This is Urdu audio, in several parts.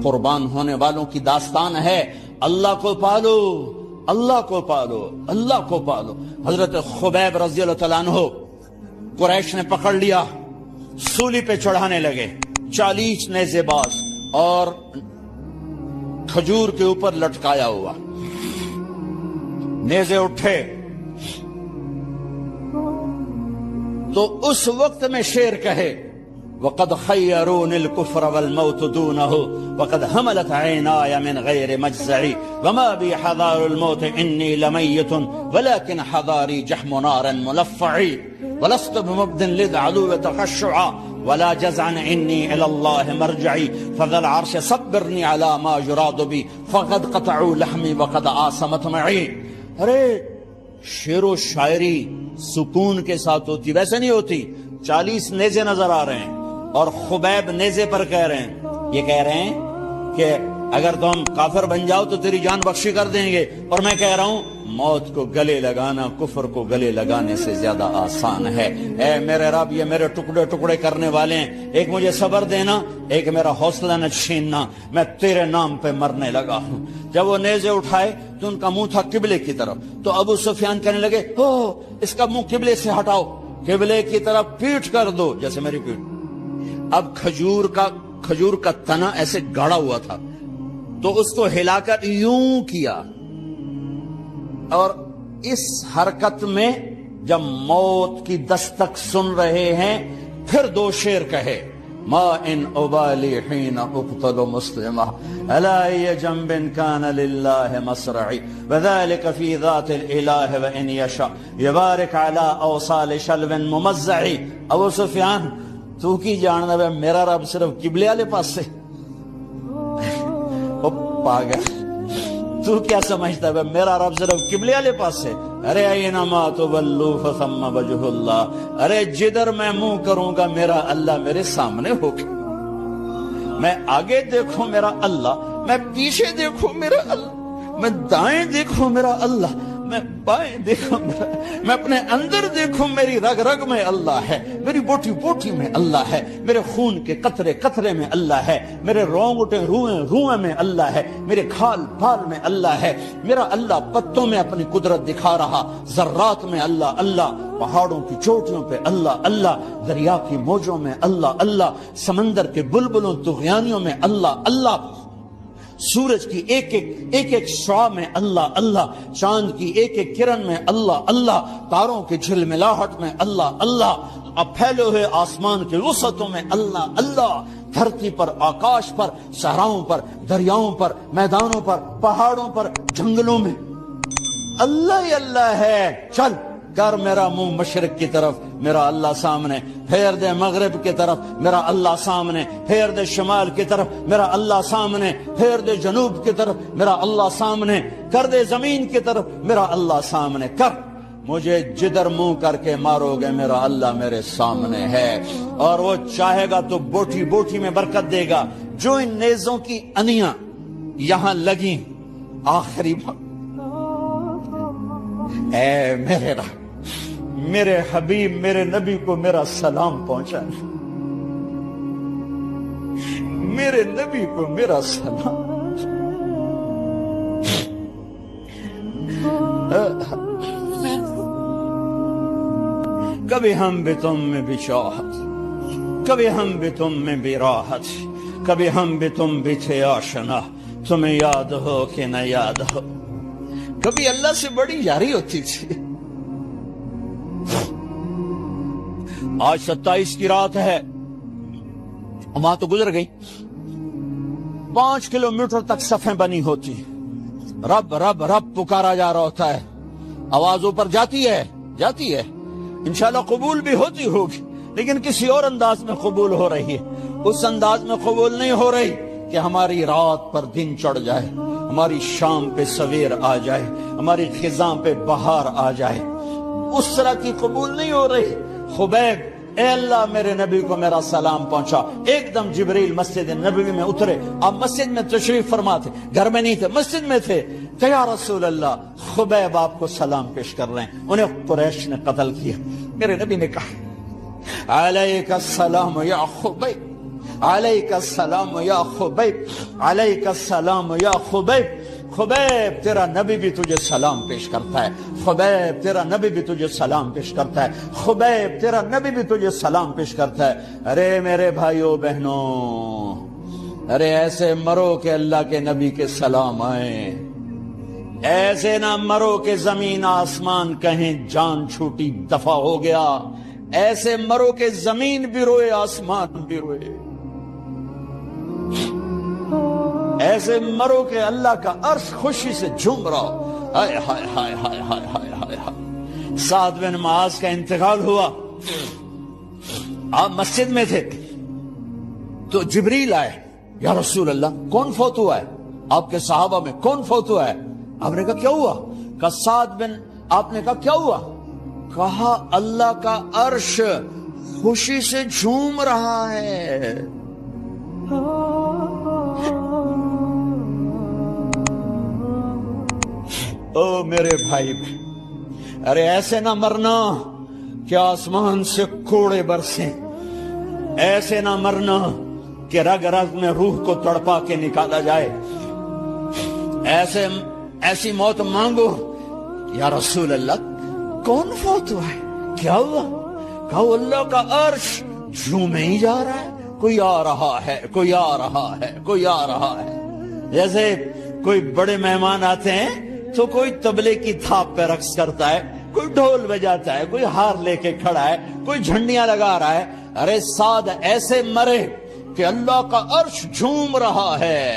قربان ہونے والوں کی داستان ہے، اللہ کو پالو، اللہ کو پالو، اللہ کو پالو۔ حضرت خبیب رضی اللہ تعالیٰ عنہ قریش نے پکڑ لیا، سولی پہ چڑھانے لگے، 40 نیزے باز اور کھجور کے اوپر لٹکایا ہوا، نیزے اٹھے تو اس وقت میں شعر کہے وَقَدْ خَيَّرُونِ الْكُفْرَ وَالْمَوْتُ دُونَهُ وَقَدْ حَمَلَتْ عَيْنَايَ مِنْ غَيْرِ مَجْزَعِ وَمَا بِي حَذَارُ الْمَوْتِ إِنِّي لَمَيِّتٌ وَلَكِنْ حَذَارِي جَحْمُ نَارٍ مُلَفَّعِ وَلَسْتُ بِمُبْدٍ لِلْعَدُوِّ تَخَشُّعًا وَلَا جَزْعًا إِنِّي إِلَى اللَّهِ مَرْجِعِي فَذَا الْعَرْشِ صَبِّرْنِي عَلَى مَا يُرَادُ بِي فَقَدْ قَطَعُوا لَحْمِي وَقَدْ آسَمَتْ مَعِي۔ ارے شعر و شاعری سکون کے ساتھ ہوتی، ویسے نہیں ہوتی۔ 40 نیزے نظر آ رہے ہیں اور خبیب نیزے پر کہہ رہے ہیں، یہ کہہ رہے ہیں کہ اگر تم کافر بن جاؤ تو تیری جان بخشی کر دیں گے، اور میں کہہ رہا ہوں موت کو گلے لگانا کفر کو گلے لگانے سے زیادہ آسان ہے۔ اے میرے رب، یہ میرے ٹکڑے ٹکڑے کرنے والے ہیں، ایک مجھے صبر دینا، ایک میرا حوصلہ نہ چھیننا، میں تیرے نام پہ مرنے لگا ہوں۔ جب وہ نیزے اٹھائے تو ان کا منہ تھا قبلے کی طرف، تو ابو سفیان کہنے لگے اس کا منہ قبلے سے ہٹاؤ، قبلے کی طرف پیٹ کر دو، جیسے میری پیٹ۔ اب کھجور کا تنا ایسے گاڑا ہوا تھا تو اس کو ہلا کر یوں کیا، اور اس حرکت میں جب موت کی دستک سن رہے ہیں پھر 2 شعر کہے ما ان ابالی حین اقتل مسلمہ الا ای جنب کان للہ مصرعی وذلك فی ذات الالہ وان یشاء یبارک علی اوصال شلو ممزعی۔ ابو سفیان تو کی جاننا ہے میرا رب صرف قبلے والے پاس سے؟ پاگل، تو کیا سمجھتا ہے میرا رب صرف قبلے والے پاس سے؟ ارے اینما تولوا فثم وجہ اللہ، ارے جدھر میں منہ کروں گا میرا اللہ میرے سامنے ہوگا۔ میں آگے دیکھوں میرا اللہ، میں پیچھے دیکھوں میرا اللہ، میں دائیں دیکھوں میرا اللہ، میں بائیں دیکھوں میرا، میں اپنے اندر دیکھوں میری رگ رگ میں اللہ ہے، میری بوٹی بوٹی میں اللہ ہے، میرے خون کے قطرے قطرے میں اللہ ہے، میرے رونگٹے روئیں روئیں میں اللہ ہے، میرے کھال پھال میں اللہ ہے، میرا اللہ پتوں میں اپنی قدرت دکھا رہا، ذرات میں اللہ اللہ، پہاڑوں کی چوٹیوں پہ اللہ اللہ، دریا کی موجوں میں اللہ اللہ، سمندر کے بلبلوں طغیانیوں میں اللہ اللہ، سورج کی ایک ایک شعاع میں اللہ اللہ، چاند کی ایک ایک کرن میں اللہ اللہ، تاروں کی جھلملاہٹ میں اللہ اللہ، اب پھیلے ہوئے آسمان کے وسعتوں میں اللہ اللہ، دھرتی پر، آکاش پر، صحراؤں پر، دریاؤں پر، میدانوں پر، پہاڑوں پر، جنگلوں میں اللہ ہی اللہ ہے۔ چل کر میرا منہ مشرق کی طرف، میرا اللہ سامنے، پھیر دے مغرب کی طرف، میرا اللہ سامنے، پھیر دے شمال کی طرف، میرا اللہ سامنے، پھیر دے جنوب کی طرف، میرا اللہ سامنے، کر دے زمین کی طرف، میرا اللہ سامنے کر، مجھے جدھر منہ کر کے مارو گے میرا اللہ میرے سامنے ہے، اور وہ چاہے گا تو بوٹی بوٹی میں برکت دے گا۔ جو ان نیزوں کی انیاں یہاں لگیں، آخری بات، اے میرے رب، میرے حبیب میرے نبی کو میرا سلام پہنچا، میرے نبی کو میرا سلام۔ کبھی ہم بھی تم میں بھی چاہت، کبھی ہم بھی تم میں بھی راحت، کبھی ہم بھی تم بھی تھے آشنا، تمہیں یاد ہو کہ نہ یاد ہو، کبھی اللہ سے بڑی یاری ہوتی تھی۔ آج 27 کی رات ہے، وہاں تو گزر گئی، 5 کلومیٹر تک صفیں بنی ہوتی، رب رب رب پکارا جا رہا ہوتا ہے، آواز اوپر جاتی ہے انشاءاللہ قبول بھی ہوتی ہوگی، لیکن کسی اور انداز میں قبول ہو رہی ہے، اس انداز میں قبول نہیں ہو رہی کہ ہماری رات پر دن چڑھ جائے، ہماری شام پہ سویر آ جائے، ہماری خزاں پہ بہار آ جائے، اس طرح کی قبول نہیں ہو رہی۔ خبیب، اے اللہ میرے نبی کو میرا سلام پہنچا۔ ایک دم جبریل مسجد نبوی میں اترے، آپ مسجد میں تشریف فرما تھے، گھر میں نہیں تھے، مسجد میں تھے، کہ یا رسول اللہ خبیب آپ کو سلام پیش کر رہے ہیں، انہیں قریش نے قتل کیا۔ میرے نبی نے کہا علیک السلام یا خبیب، علیک السلام یا خبیب، علیک السلام یا خبیب۔ خبیب تیرا نبی بھی تجھے سلام پیش کرتا ہے، خبیب تیرا نبی بھی تجھے سلام پیش کرتا ہے، خبیب تیرا نبی بھی تجھے سلام پیش کرتا ہے۔ ارے میرے بھائیوں بہنوں، ارے ایسے مرو کہ اللہ کے نبی کے سلام آئیں، ایسے نہ مرو کہ زمین آسمان کہیں جان چھوٹی دفع ہو گیا، ایسے مرو کہ زمین بھی روئے آسمان بھی روئے، ایسے مرو کہ اللہ کا عرش خوشی سے جھوم رہا ہو۔ ہائے ہائے ہائے ہائے ہائے ہائے ہائے ہائے۔ سعد بن معاذ کا انتقال ہوا، آپ مسجد میں تھے تو جبریل آئے، یا رسول اللہ کون فوت ہوا ہے؟ آپ کے صحابہ میں کون فوت ہوا ہے؟ آپ نے کہا کیا ہوا؟ کہا سعد بن، آپ نے کہا کیا ہوا؟ کہا اللہ کا عرش خوشی سے جھوم رہا ہے۔ او میرے بھائی، ارے ایسے نہ مرنا کہ آسمان سے کوڑے برسیں، ایسے نہ مرنا کہ رگ رگ میں روح کو تڑپا کے نکالا جائے، ایسی موت مانگو۔ یا رسول اللہ کون فوت ہوا ہے؟ کیا ہوا؟ کہا اللہ کا عرش جھومے ہی جا رہا ہے، کوئی آ رہا ہے، کوئی آ رہا ہے، کوئی آ رہا ہے۔ جیسے کوئی بڑے مہمان آتے ہیں تو کوئی طبلے کی تھاپ پہ رقص کرتا ہے، کوئی ڈھول بجاتا ہے، کوئی ہار لے کے کھڑا ہے، کوئی جھنڈیاں لگا رہا ہے۔ ارے سعد ایسے مرے کہ اللہ کا عرش جھوم رہا ہے۔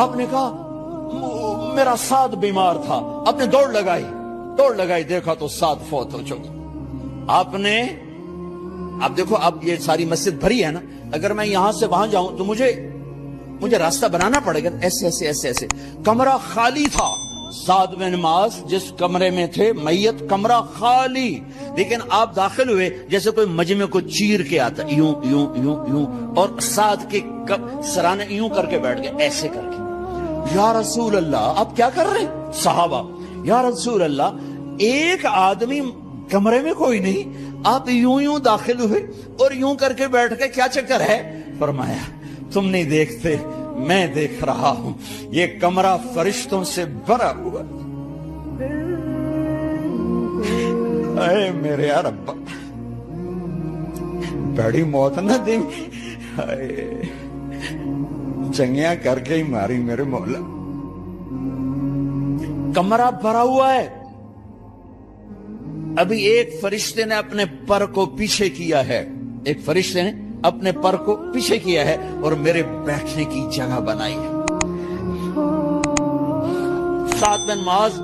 آپ نے کہا میرا سعد بیمار تھا، آپ نے دوڑ لگائی، دیکھا تو سعد فوت ہو چکا۔ آپ نے، اب دیکھو اب یہ ساری مسجد بھری ہے نا، اگر میں یہاں سے وہاں جاؤں تو مجھے راستہ بنانا پڑے گا، ایسے ایسے ایسے ایسے۔ کمرہ خالی تھا، سعد بن معاذ جس کمرے میں تھے میت، کمرہ خالی، لیکن آپ داخل ہوئے جیسے کوئی مجمع کو چیر کے آتا، یوں یوں یوں یوں، اور سعد کے سرانے یوں کر کے بیٹھ گئے، ایسے کر کے۔ یا رسول اللہ آپ کیا کر رہے ہیں؟ صحابہ، یا رسول اللہ ایک آدمی کمرے میں کوئی نہیں، آپ یوں داخل ہوئے اور یوں کر کے بیٹھ کے، کیا چکر ہے؟ فرمایا تم نہیں دیکھتے، میں دیکھ رہا ہوں، یہ کمرہ فرشتوں سے بھرا ہوا۔ اے میرے رب، بڑی موت نہ دیں، چنگیاں کر کے ہی ماری میرے مولا۔ کمرہ بھرا ہوا ہے، ابھی ایک فرشتے نے اپنے پر کو پیچھے کیا ہے، ایک فرشتے نے اپنے پر کو پیچھے کیا ہے اور میرے بیٹھنے کی جگہ بنائی ہے۔ سعد بن معاذ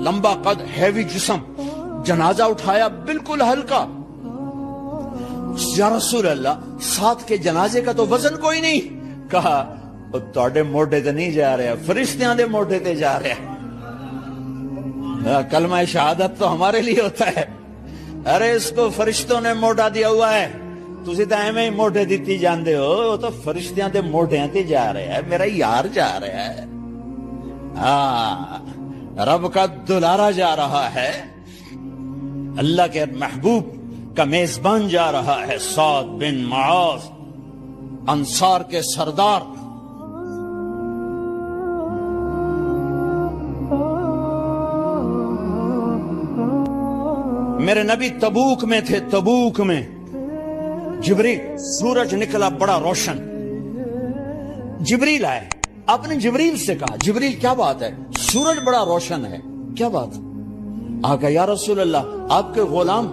لمبا قد، ہیوی جسم، جنازہ اٹھایا بالکل ہلکا۔ یا رسول اللہ سعد کے جنازے کا تو وزن کوئی نہیں۔ کہا تواڈے موڈے تے نہیں جا رہا، فرشتیاں دے موڈے تے جا رہا۔ کلمہ شہادت تو ہمارے لیے ہوتا ہے، ارے اس کو فرشتوں نے موڈا دیا ہوا ہے، تسی تو ایویں ہی موڈے دیتی جاندے ہو، وہ تو فرشتیاں تے موڈیاں تے جا رہا ہے، میرا یار جا رہا ہے، رب کا دلارا جا رہا ہے، اللہ کے محبوب کا میزبان جا رہا ہے، سعد بن معاذ انصار کے سردار۔ میرے نبی تبوک میں تھے، تبوک میں جبریل، سورج نکلا بڑا روشن، جبریل آئے، آپ نے جبریل سے کہا جبریل کیا بات ہے، سورج بڑا روشن ہے، کیا بات؟ آگا یا رسول اللہ آپ کے غلام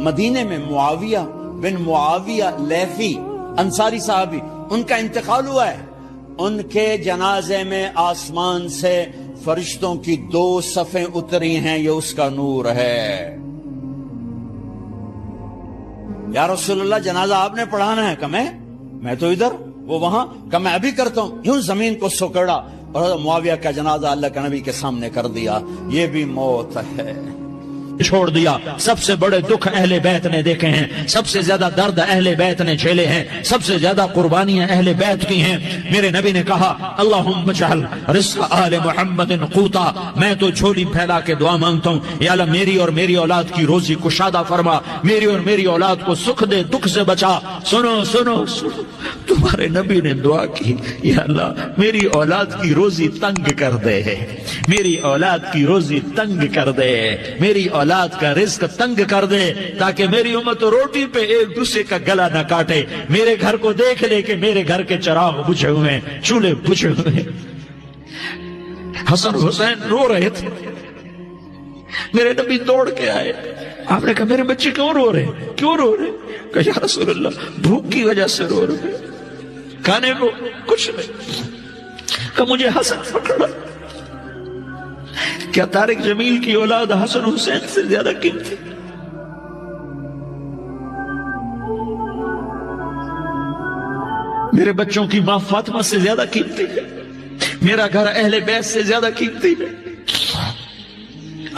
مدینے میں معاویہ بن معاویہ لیثی انصاری صحابی، ان کا انتقال ہوا ہے، ان کے جنازے میں آسمان سے فرشتوں کی 2 صفیں اتری ہیں، یہ اس کا نور ہے۔ یا رسول اللہ جنازہ آپ نے پڑھانا ہے؟ کہ میں تو ادھر، وہ وہاں، کہ میں ابھی کرتا ہوں، یوں زمین کو سکڑا اور معاویہ کا جنازہ اللہ کے نبی کے سامنے کر دیا۔ یہ بھی موت ہے، چھوڑ دیا۔ سب سے بڑے دکھ اہل بیت نے دیکھے ہیں، سب سے زیادہ درد اہل بیت نے جھیلے ہیں، سب سے زیادہ قربانیاں اہل بیت کی ہیں۔ میرے نبی نے کہا اللہم اجعل رزق آل محمد قوتا، میں تو جھولی پھیلا کے دعا مانگتا ہوں، یا اللہ میری اور میری اولاد کی روزی کشادہ فرما، میری اور میری اولاد کو سکھ دے، دکھ سے بچا۔ سنو سنو سنو، تمہارے نبی نے دعا کی یا اللہ میری اولاد کی روزی تنگ کر دے، میری اولاد کی روزی تنگ کر دے، میری اولاد کا رزق تنگ کر دے، تاکہ میری امت روٹی پہ ایک دوسرے کا گلا نہ کاٹے، میرے گھر کو دیکھ لے کہ میرے گھر کے چراغ بجھے ہوئے ہیں، چولہے بجھے ہوئے ہیں۔ حسن حسین رو رہے تھے، میرے نبی دوڑ کے آئے، آپ نے کہا میرے بچے کیوں رو رہے ہیں، کیوں رو رہے ہیں؟ کہا یا رسول اللہ بھوک کی وجہ سے رو رہے ہیں، کھانے کو کچھ نہیں۔ کہ مجھے حسن پکڑا۔ کیا طارق جمیل کی اولاد حسن حسین سے زیادہ قیمتی؟ میرے بچوں کی ماں فاطمہ سے زیادہ قیمتی ہے، میرا گھر اہل بیت سے زیادہ قیمتی ہے۔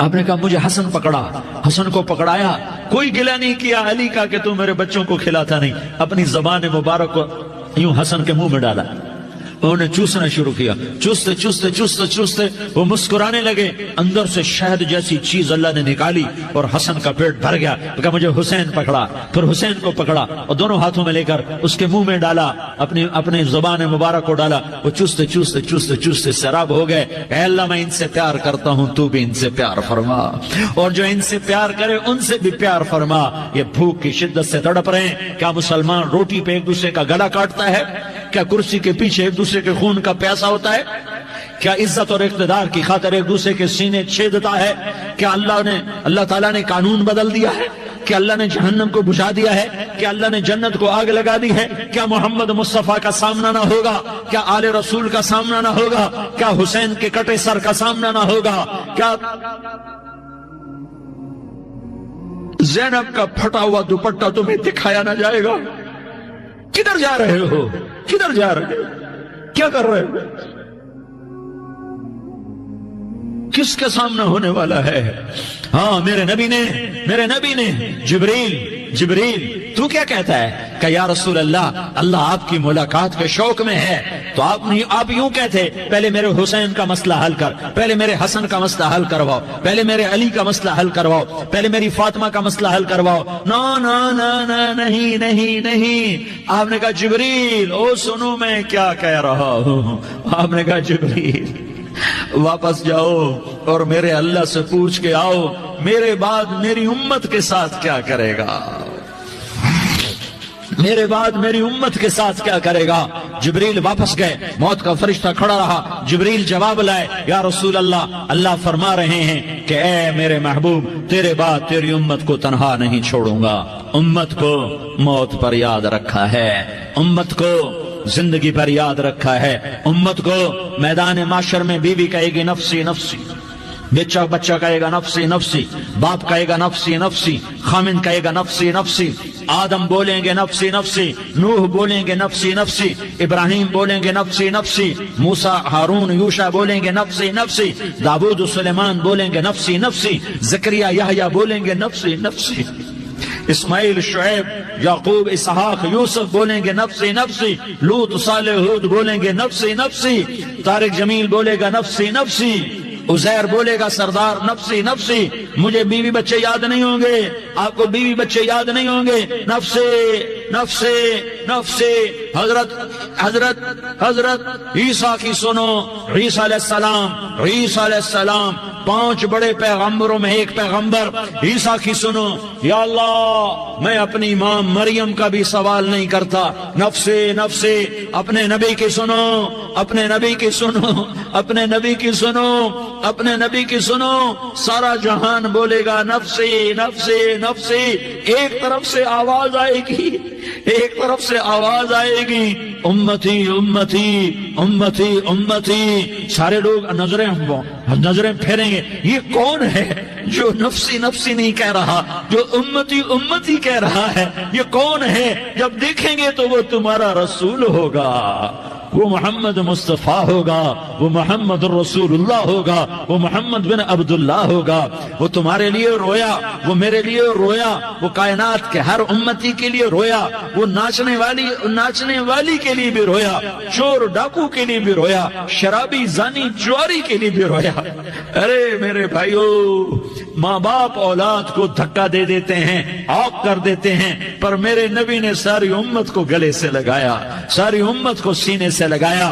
آپ نے کہا مجھے حسن پکڑا، حسن کو پکڑایا، کوئی گلہ نہیں کیا علی کا کہ تو میرے بچوں کو کھلاتا نہیں، اپنی زبان مبارک کو یوں حسن کے منہ میں ڈالا، انہوں نے چوسنا شروع کیا، چوستے چوستے چوستے چوستے وہ مسکرانے لگے، اندر سے شہد جیسی چیز اللہ نے نکالی اور حسن کا پیٹ بھر گیا۔ کہا مجھے حسین پکڑا، پھر حسین کو پکڑا اور دونوں ہاتھوں میں لے کر اس کے منہ میں ڈالا، اپنی زبان مبارک کو ڈالا، وہ چوستے چوستے چوستے چوستے سیراب ہو گئے۔ اے اللہ میں ان سے پیار کرتا ہوں، تو بھی ان سے پیار فرما، اور جو ان سے پیار کرے ان سے بھی پیار فرما۔ یہ بھوک کی شدت سے تڑپ رہے ہیں، کیا مسلمان روٹی پہ ایک دوسرے کا گلا کاٹتا ہے؟ کیا کرسی کے پیچھے ایک دوسرے کے خون کا پیاسا ہوتا ہے؟ کیا عزت اور اقتدار کی خاطر ایک دوسرے کے سینے چھیدتا ہے؟ کیا اللہ تعالیٰ نے قانون بدل دیا ہے؟ کیا اللہ نے جہنم کو بجھا دیا ہے؟ کیا اللہ نے جنت کو آگ لگا دی ہے؟ کیا محمد مصطفیٰ کا سامنا نہ ہوگا؟ کیا آل رسول کا سامنا نہ ہوگا؟ کیا حسین کے کٹے سر کا سامنا نہ ہوگا؟ کیا زینب کا پھٹا ہوا دوپٹہ تمہیں دکھایا نہ جائے گا؟ کدھر جا رہے ہو؟ کدھر جا رہے ہو؟ کیا کر رہے ہو؟ کس کے سامنے ہونے والا ہے؟ ہاں میرے نبی نے جبریل تو کیا کہتا ہے کہ یا رسول اللہ آپ کی ملاقات کے شوق میں ہے، تو آپ یوں کہتے پہلے میرے حسین کا مسئلہ حل کر، پہلے میرے حسن کا مسئلہ حل کرواؤ، پہلے میرے علی کا مسئلہ حل کرواؤ، پہلے میری فاطمہ کا مسئلہ حل کرواؤ۔ نہیں۔ آپ نے کہا جبریل او سنو میں کیا کہہ رہا ہوں۔ آپ نے کہا جبریل واپس جاؤ اور میرے اللہ سے پوچھ کے آؤ میرے بعد میری امت کے ساتھ کیا کرے گا، میرے بعد میری امت کے ساتھ کیا کرے گا۔ جبریل واپس گئے، موت کا فرشتہ کھڑا رہا، جبریل جواب لائے یا رسول اللہ فرما رہے ہیں کہ اے میرے محبوب تیرے بعد تیری امت کو تنہا نہیں چھوڑوں گا، امت کو موت پر یاد رکھا ہے، امت کو زندگی پر یاد رکھا ہے، امت کو میدان معاشر میں بیوی کہے گی نفسی نفسی، بچہ کہے گا نفسی نفسی، باپ کہے گا نفسی نفسی، خامن کہے گا نفسی نفسی، آدم بولیں گے نفسی نفسی، نوح بولیں گے نفسی نفسی، ابراہیم بولیں گے نفسی نفسی، موسیٰ ہارون یوشع بولیں گے نفسی نفسی، داؤد سلیمان بولیں گے نفسی نفسی، زکریا یحییٰ بولیں گے نفسی نفسی، اسماعیل شعیب یعقوب اسحاق یوسف بولیں گے نفسی نفسی، لوط صالح ہود بولیں گے نفسی نفسی، طارق جمیل بولے گا نفسی نفسی، عزیر بولے گا سردار نفسی نفسی، مجھے بیوی بچے یاد نہیں ہوں گے، آپ کو بیوی بچے یاد نہیں ہوں گے، نفسی نفسی نفسی۔ حضرت عیسیٰ کی سنو، عیسیٰ علیہ السلام 5 بڑے پیغمبروں میں ایک پیغمبر عیسیٰ کی سنو، یا اللہ میں اپنی ماں مریم کا بھی سوال نہیں کرتا، نفسی نفسی۔ اپنے نبی کی سنو، اپنے نبی کی سنو، اپنے نبی کی سنو، اپنے نبی کی سنو، سارا جہان بولے گا نفسی نفسی نفسی۔ ایک طرف سے آواز آئے گی، ایک طرف سے آواز آئے گی امتی امتی امتی امتی، سارے لوگ نظریں پھیریں گے، یہ کون ہے جو نفسی نفسی نہیں کہہ رہا، جو امتی امتی کہہ رہا ہے، یہ کون ہے؟ جب دیکھیں گے تو وہ تمہارا رسول ہوگا، وہ محمد مصطفیٰ ہوگا، وہ محمد الرسول اللہ ہوگا، وہ محمد بن عبداللہ ہوگا۔ وہ تمہارے لیے رویا، وہ میرے لیے رویا، وہ کائنات کے ہر امتی کے لیے رویا، وہ ناچنے والی کے لیے بھی رویا، چور ڈاکو کے لیے بھی رویا، شرابی زانی جواری کے لیے بھی رویا۔ ارے میرے بھائیو، ماں باپ اولاد کو دھکا دے دیتے ہیں، عاق کر دیتے ہیں، پر میرے نبی نے ساری امت کو گلے سے لگایا، ساری امت کو سینے سے لگایا۔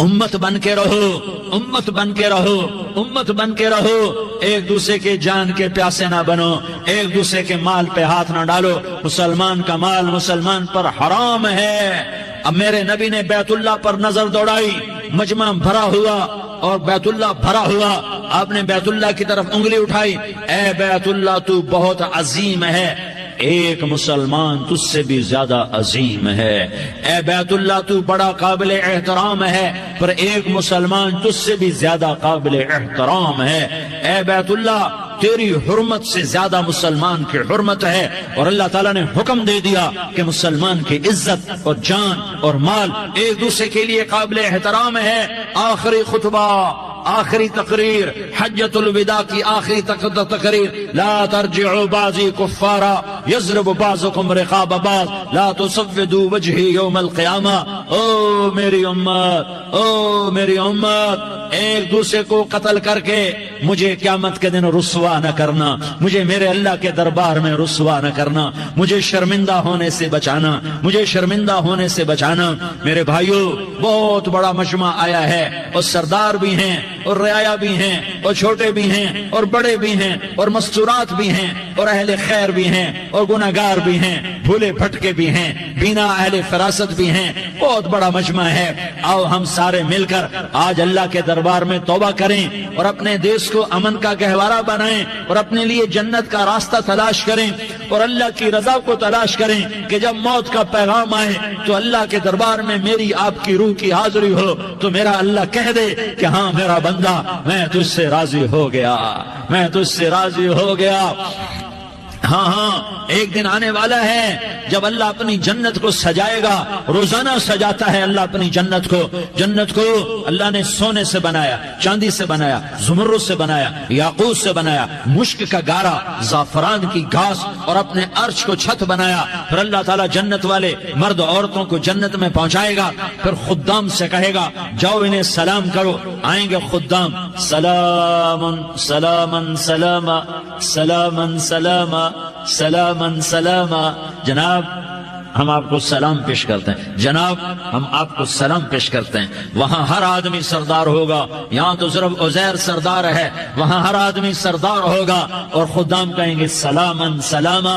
امت بن کے رہو، امت بن کے رہو، امت بن کے رہو، ایک دوسرے کے جان کے پیاسے نہ بنو، ایک دوسرے کے مال پہ ہاتھ نہ ڈالو۔ مسلمان کا مال مسلمان پر حرام ہے۔ اب میرے نبی نے بیت اللہ پر نظر دوڑائی، مجمع بھرا ہوا اور بیت اللہ بھرا ہوا، آپ نے بیت اللہ کی طرف انگلی اٹھائی، اے بیت اللہ تو بہت عظیم ہے، ایک مسلمان تجھ سے بھی زیادہ عظیم ہے۔ اے بیت اللہ تو بڑا قابل احترام ہے، پر ایک مسلمان تجھ سے بھی زیادہ قابل احترام ہے۔ اے بیت اللہ تیری حرمت سے زیادہ مسلمان کی حرمت ہے، اور اللہ تعالیٰ نے حکم دے دیا کہ مسلمان کی عزت اور جان اور مال ایک دوسرے کے لیے قابل احترام ہے۔ آخری خطبہ، آخری تقریر، حجۃ الوداع کی آخری تقریر، لا ترجعوا بعضی کفارا یضرب بعضکم رقاب بعض لا تسودوا وجہی یوم القیامہ۔ او میری امت، او میری امت، ایک دوسرے کو قتل کر کے مجھے قیامت کے دن رسوا نہ کرنا، مجھے میرے اللہ کے دربار میں رسوا نہ کرنا، مجھے شرمندہ ہونے سے بچانا، مجھے شرمندہ ہونے سے بچانا۔ میرے بھائیو، بہت بڑا مجمع آیا ہے، اور سردار بھی ہیں اور رعایا بھی ہیں اور چھوٹے بھی ہیں اور بڑے بھی ہیں اور مستورات بھی ہیں اور اہل خیر بھی ہیں اور گناہگار بھی ہیں، بھولے بھٹکے بھی ہیں، بینا اہل فراست بھی ہیں، بہت بڑا مجمع ہے۔ آؤ ہم سارے مل کر آج اللہ کے دربار میں توبہ کریں اور اپنے دیش کو امن کا گہوارہ بنائیں اور اپنے لیے جنت کا راستہ تلاش کریں اور اللہ کی رضا کو تلاش کریں کہ جب موت کا پیغام آئے تو اللہ کے دربار میں میری آپ کی روح کی حاضری ہو تو میرا اللہ کہہ دے کہ ہاں میرا بندہ، میں تجھ سے راضی ہو گیا، میں تجھ سے راضی ہو گیا۔ ہاں ہاں، ایک دن آنے والا ہے جب اللہ اپنی جنت کو سجائے گا، روزانہ سجاتا ہے اللہ اپنی جنت کو۔ جنت کو اللہ نے سونے سے بنایا، چاندی سے بنایا، زمرد سے بنایا، یاقوت سے بنایا، مشک کا گارا، زعفران کی گھاس اور اپنے عرش کو چھت بنایا۔ پھر اللہ تعالیٰ جنت والے مرد عورتوں کو جنت میں پہنچائے گا، پھر خدام سے کہے گا جاؤ انہیں سلام کرو۔ آئیں گے خدام، سلام سلام سلام سلام سلام سلام سلام۔ جناب ہم آپ کو سلام پیش کرتے ہیں، جناب ہم آپ کو سلام پیش کرتے ہیں۔ وہاں ہر آدمی سردار ہوگا، یہاں تو صرف عزیر سردار ہے، وہاں ہر آدمی سردار ہوگا، اور خدام کہیں گے سلامن سلاما،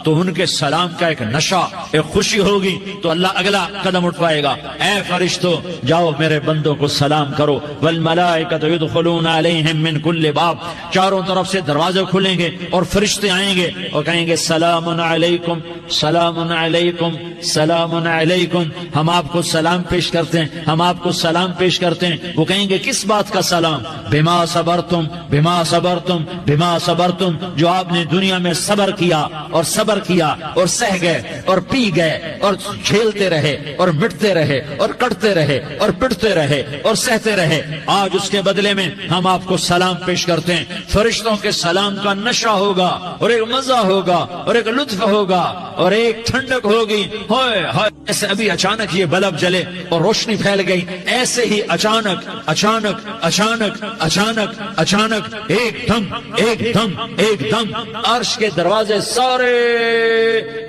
تو ان کے سلام کا ایک نشہ، ایک خوشی ہوگی، تو اللہ اگلا قدم اٹھوائے گا، اے فرشتو جاؤ میرے بندوں کو سلام کرو۔ والملائکۃ یدخلون علیہم من کل باب، چاروں طرف سے دروازے کھلیں گے اور فرشتے آئیں گے اور کہیں گے سلام علیکم، سلام علیکم، سلام علیکم۔ ہم آپ کو سلام پیش کرتے ہیں، ہم آپ کو سلام پیش کرتے ہیں۔ وہ کہیں گے کس بات کا سلام؟ بما صبرتم، بما صبرتم، بما صبرتم، جو آپ نے دنیا میں صبر کیا اور صبر کیا اور سہ گئے اور پی گئے اور جھیلتے رہے اور مٹتے رہے اور کٹتے رہے اور پٹتے رہے اور سہتے رہے، آج اس کے بدلے میں ہم آپ کو سلام پیش کرتے ہیں۔ فرشتوں کے سلام کا نشہ ہوگا اور ایک مزہ ہوگا اور ایک لطف ہوگا اور ایک ٹھنڈک ہوگی۔ ہوئے ہوئے، ایسے ابھی اچانک یہ بلب جلے اور روشنی پھیل گئی، ایسے ہی اچانک اچانک اچانک اچانک اچانک ایک دم ایک دم ایک دم عرش کے دروازے سارے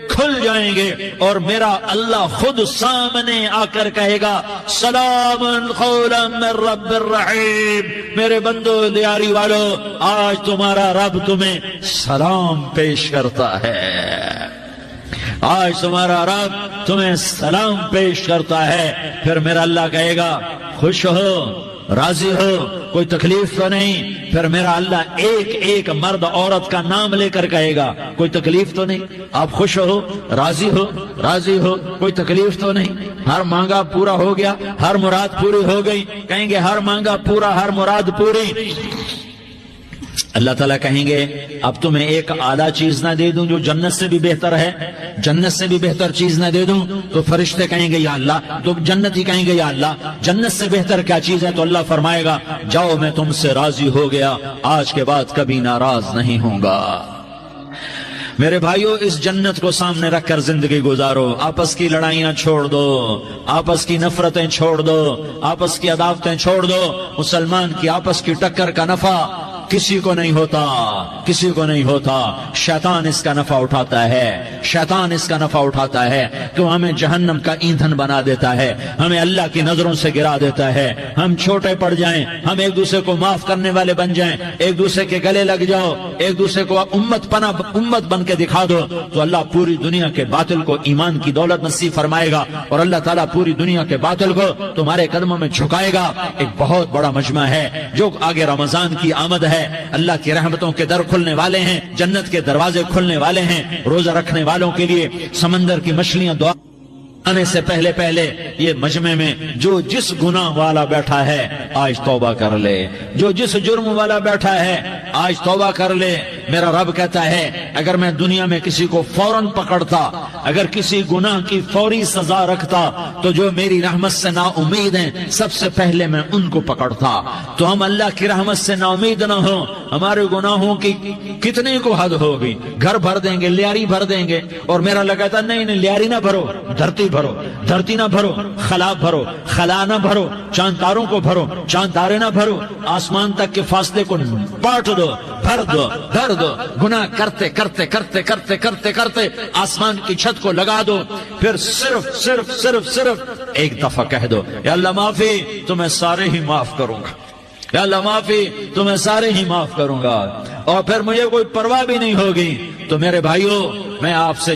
کھل جائیں گے اور میرا اللہ خود سامنے آ کر کہے گا سلام قولا من رب الرحیم۔ میرے بندو دیاری والو، آج تمہارا رب تمہیں سلام پیش کرتا ہے، آج تمہارا رب تمہیں سلام پیش کرتا ہے۔ پھر میرا اللہ کہے گا خوش ہو، راضی ہو، کوئی تکلیف تو نہیں؟ پھر میرا اللہ ایک ایک مرد عورت کا نام لے کر کہے گا کوئی تکلیف تو نہیں؟ آپ خوش ہو، راضی ہو، راضی ہو، کوئی تکلیف تو نہیں؟ ہر مانگا پورا ہو گیا، ہر مراد پوری ہو گئی؟ کہیں گے ہر مانگا پورا، ہر مراد پوری۔ اللہ تعالیٰ کہیں گے اب تمہیں ایک اعلیٰ چیز نہ دے دوں جو جنت سے بھی بہتر ہے، جنت سے بھی بہتر چیز نہ دے دوں؟ تو فرشتے کہیں گے یا اللہ، تو جنتی کہیں گے یا اللہ جنت سے بہتر کیا چیز ہے؟ تو اللہ فرمائے گا جاؤ میں تم سے راضی ہو گیا، آج کے بعد کبھی ناراض نہیں ہوں گا۔ میرے بھائیو، اس جنت کو سامنے رکھ کر زندگی گزارو، آپس کی لڑائیاں چھوڑ دو، آپس کی نفرتیں چھوڑ دو، آپس کی عداوتیں چھوڑ دو۔ مسلمان کی آپس کی ٹکر کا نفع کسی کو نہیں ہوتا، کسی کو نہیں ہوتا۔ شیطان اس کا نفع اٹھاتا ہے، شیطان اس کا نفع اٹھاتا ہے، تو ہمیں جہنم کا ایندھن بنا دیتا ہے، ہمیں اللہ کی نظروں سے گرا دیتا ہے۔ ہم چھوٹے پڑ جائیں، ہم ایک دوسرے کو معاف کرنے والے بن جائیں، ایک دوسرے کے گلے لگ جاؤ، ایک دوسرے کو امت بن کے دکھا دو، تو اللہ پوری دنیا کے باطل کو ایمان کی دولت نصیب فرمائے گا، اور اللہ تعالیٰ پوری دنیا کے باطل کو تمہارے قدموں میں جھکائے گا۔ ایک بہت بڑا مجمع ہے جو آگے رمضان کی آمد ہے، اللہ کی رحمتوں کے در کھلنے والے ہیں، جنت کے دروازے کھلنے والے ہیں۔ روزہ رکھنے والوں کے لیے سمندر کی مچھلیاں دعا آنے سے پہلے یہ مجمع میں جو جس گناہ والا بیٹھا ہے آج توبہ کر لے، جو جس جرم والا بیٹھا ہے آج توبہ کر لے۔ میرا رب کہتا ہے اگر میں دنیا میں کسی کو فوراً پکڑتا، اگر کسی گناہ کی فوری سزا رکھتا، تو جو میری رحمت سے نا امید ہیں سب سے پہلے میں ان کو پکڑتا۔ تو ہم اللہ کی رحمت سے نا امید نہ ہوں، ہمارے گناہوں کی کتنے کو حد ہوگی، گھر بھر دیں گے، لیاری بھر دیں گے، اور میرا اللہ کہتا نہیں لیاری نہ بھرو، دھرتی بھرو، دھرتی نہ بھرو، خلا بھرو، خلا نہ بھرو، چاند تاروں کو بھرو، چاند تارے نہ بھرو، آسمان تک کے فاصلے کو بانٹ دو، بھر دو، بھر دو۔ گناہ کرتے کرتے کرتے کرتے کرتے کرتے آسمان کی چھت کو لگا دو، پھر صرف صرف صرف صرف ایک دفعہ کہہ دو یا اللہ معافی، تو میں سارے ہی معاف کروں گا، یا اللہ معافی، تو میں سارے ہی معاف کروں گا، اور پھر مجھے کوئی پرواہ بھی نہیں ہوگی۔ تو میرے بھائیوں، میں آپ سے